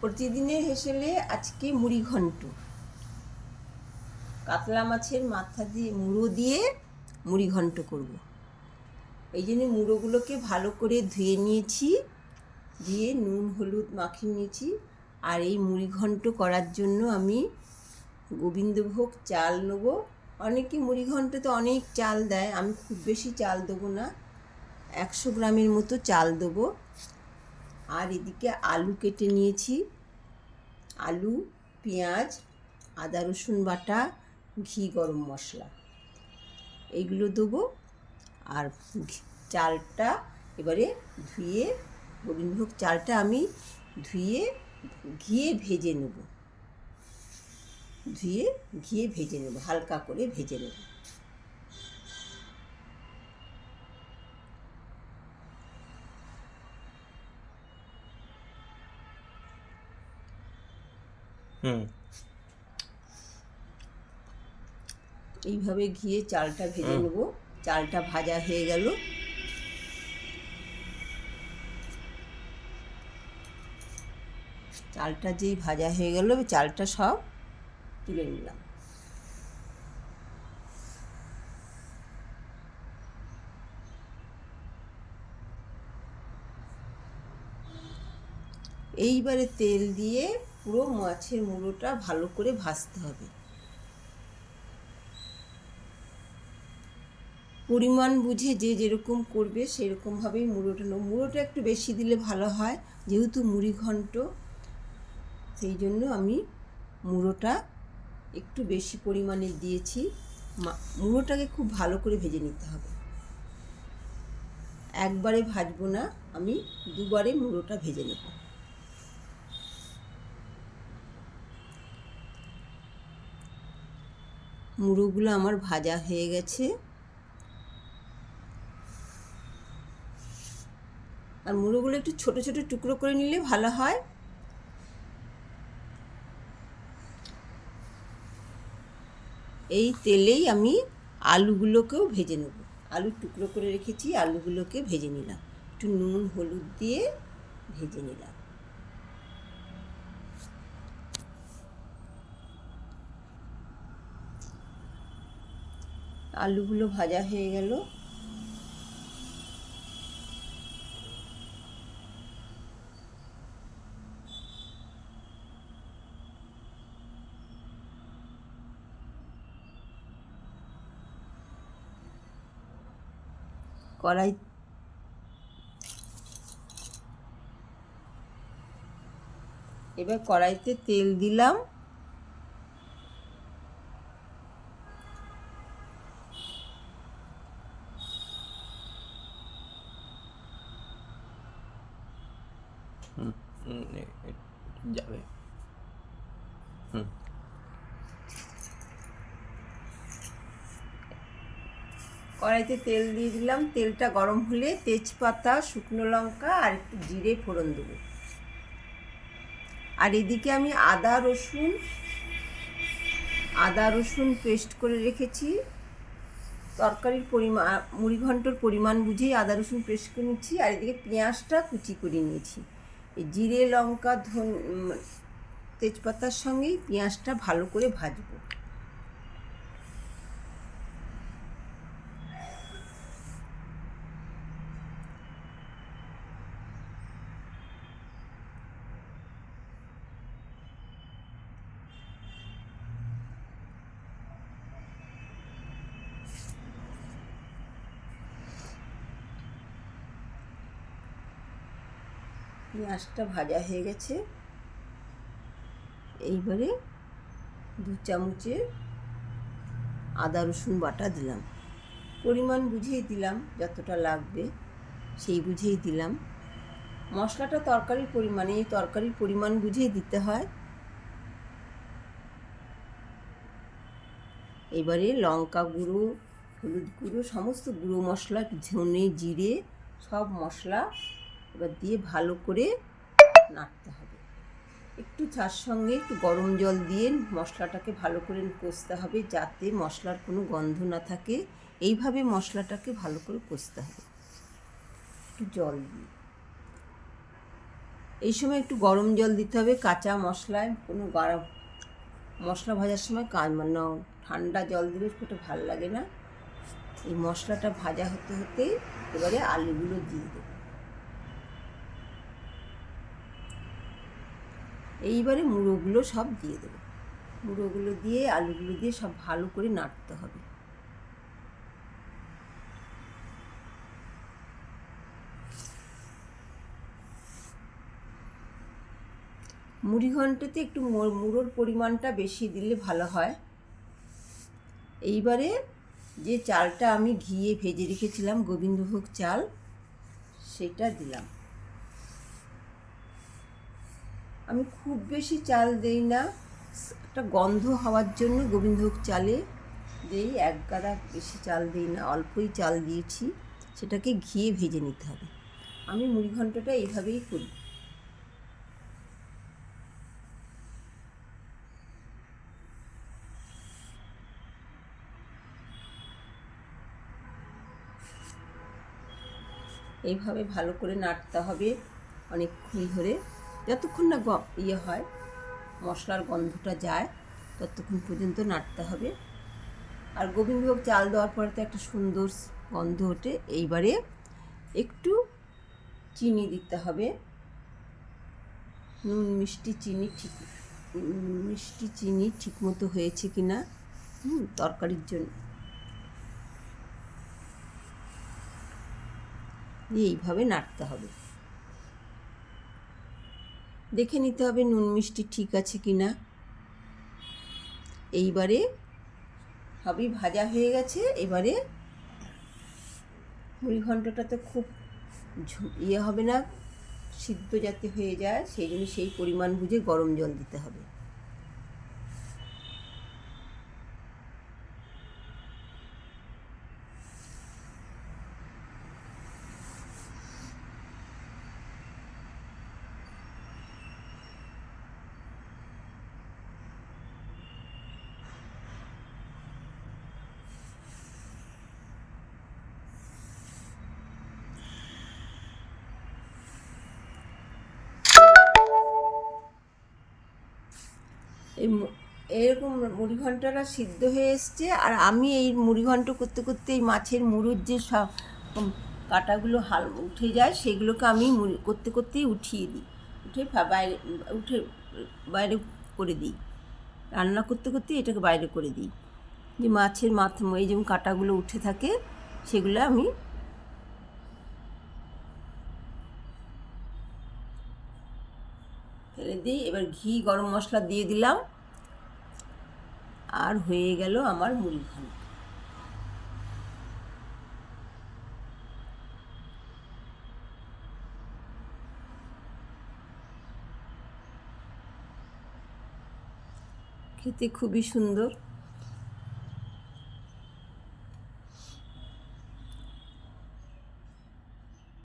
প্রতিদিনের হেসেলে আজকে মুড়ি ঘন্ট, কাতলা মাছের মাথা দিয়ে মুড়ো দিয়ে মুড়ি ঘন্ট করব। এই জন্য মুড়োগুলোকে ভালো করে ধুয়ে নিয়েছি, দিয়ে নুন হলুদ মাখিয়ে নিয়েছি। আর এই মুড়ি ঘন্ট করার জন্য আমি গোবিন্দভোগ চাল নেবো। অনেকে মুড়ি ঘন্টতে অনেক চাল দেয়, আমি খুব বেশি চাল দেবো না, 100 গ্রামের মতো চাল দেবো। আর এদিকে আলু কেটে নিয়েছি, আলু, পেঁয়াজ, আদা রসুন বাটা, ঘি, গরম মশলা এইগুলো দেবো। আর চালটা এবারে ধুয়ে, গোবিন্দভোগ চালটা আমি ধুয়ে ঘিয়ে ভেজে নেব, হালকা করে ভেজে নেব। এইভাবে ঘিয়ে চালটা ভেজে নেব। চালটা ভাজা হয়ে গেল, চালটা যেই ভাজা হয়ে গেল চালটা সব তুলে নিলাম। এইবারে তেল দিয়ে পুরো মাছের মুড়োটা ভালো করে ভাজতে হবে। পরিমাণ বুঝে যে যেরকম করবে সেরকমভাবেই মুড়োটা নেব। মুড়োটা একটু বেশি দিলে ভালো হয়, যেহেতু মুড়ি ঘন্ট, সেই জন্য আমি মুড়োটা একটু বেশি পরিমাণে দিয়েছি। মুড়োটাকে খুব ভালো করে ভেজে নিতে হবে, একবারে ভাজবো না, আমি দুবারে মুড়োটা ভেজে নেব। মুড়োগুলো আমার ভাজা হয়ে গেছে। আর মুড়োগুলো একটু ছোট ছোট টুকরো করে নিলে ভালো হয়। এই তেলেই আমি আলুগুলোকেও ভেজে নেব। আলু টুকরো করে রেখেছি, আলুগুলোকে ভেজে নিলাম, একটু নুন হলুদ দিয়ে ভেজে নিলাম। আলুগুলো ভাজা হয়ে গেল। এবার কড়াইতে তেল দিলাম, যাবে কড়াইতে তেল দিয়ে দিলাম। তেলটা গরম হলে তেজপাতা, শুকনো লঙ্কা আর একটু জিরে ফোড়ন দেবো। আর এদিকে আমি আদা রসুন পেস্ট করে রেখেছি। তরকারির পরিমাণ, মুড়ি ঘন্টর পরিমাণ বুঝেই আদা রসুন পেস্ট করে নিচ্ছি। আর এদিকে পেঁয়াজটা কুচি করে নিয়েছি। এই জিরে লঙ্কা তেজপাতার সঙ্গেই পেঁয়াজটা ভালো করে ভাজবো। পেঁয়াজটা ভাজা হয়ে গেছে। এইবারে 2 চামচের আদা রসুন বাটা দিলাম। পরিমাণ বুঝেই দিলাম, যতটা লাগবে সেই বুঝেই দিলাম। মশলাটা তরকারির পরিমাণ বুঝেই দিতে হয়। এবারে লঙ্কা গুঁড়ো, হলুদ গুঁড়ো, সমস্ত গুঁড়ো মশলা, ধনে জিরে সব মশলা এবার দিয়ে ভালো করে নাড়তে হবে। একটু তার সঙ্গে একটু গরম জল দিয়ে মশলাটাকে ভালো করে কষতে হবে, যাতে মশলার কোনো গন্ধ না থাকে। এইভাবে মশলাটাকে ভালো করে কষতে হবে একটু জল দিয়ে। এই সময় একটু গরম জল দিতে হবে। কাঁচা মশলায় কোনো গরম মশলা ভাজার সময় মানে ঠান্ডা জল দিলে একটু ভালো লাগে না। এই মশলাটা ভাজা হতে হতে এবারে আলুগুলো দিয়ে দেবো। এইবারে মুড়োগুলো সব দিয়ে দেবো। মুড়োগুলো দিয়ে আলুগুলো দিয়ে সব ভালো করে নাড়তে হবে। মুড়ি ঘন্টতে একটু মুড়োর পরিমাণটা বেশি দিলে ভালো হয়। এইবারে যে চালটা আমি ঘিয়ে ভেজে রেখেছিলাম গোবিন্দভোগ চাল, সেটা দিলাম। আমি খুব বেশি চাল দেই না, একটা গন্ধ হওয়ার জন্য গোবিন্দভোগ চালে দেই। এক গাদা বেশি চাল দিই না, অল্পই চাল দিয়েছি। সেটাকে ঘিয়ে ভেজে নিতে হবে। আমি মুড়ি ঘন্টটা এইভাবেই করি। এইভাবে ভালো করে নাড়তে হবে অনেকক্ষণ ধরে, যতক্ষণ না হয়, মশলার গন্ধটা যায়, ততক্ষণ পর্যন্ত নাড়তে হবে। আর গোবিন্দভোগ চাল দেওয়ার পরে তো একটা সুন্দর গন্ধ ওঠে। এইবারে একটু চিনি দিতে হবে। মিষ্টি চিনি ঠিক মতো হয়েছে কি না তরকারির জন্য এইভাবে নাড়তে হবে। দেখে নিতে হবে নুন মিষ্টি ঠিক আছে কি না। এইবারে সবই ভাজা হয়ে গেছে। এবারে মুড়ি ঘন্টটা তো খুব হবে না, সিদ্ধ যাতে হয়ে যায়, সেই জন্য সেই পরিমাণ বুঝে গরম জল দিতে হবে। এরকম মুড়ি ঘন্টটা সিদ্ধ হয়ে এসছে। আর আমি এই মুড়ি ঘন্ট করতে করতে এই মাছের মুড়োর যে সব কাঁটাগুলো উঠে যায়, সেগুলোকে আমি করতে করতেই উঠিয়ে দিই, বাইরে করে দিই। রান্না করতে করতে এটাকে বাইরে করে দিই, যে মাছের এই যেমন কাঁটাগুলো উঠে থাকে সেগুলো আমি ফেলে দিই। এবার ঘি গরম মশলা দিয়ে দিলাম, আর হয়ে গেল আমার মুড়ি ঘন্ট। খেতে খুবই সুন্দর।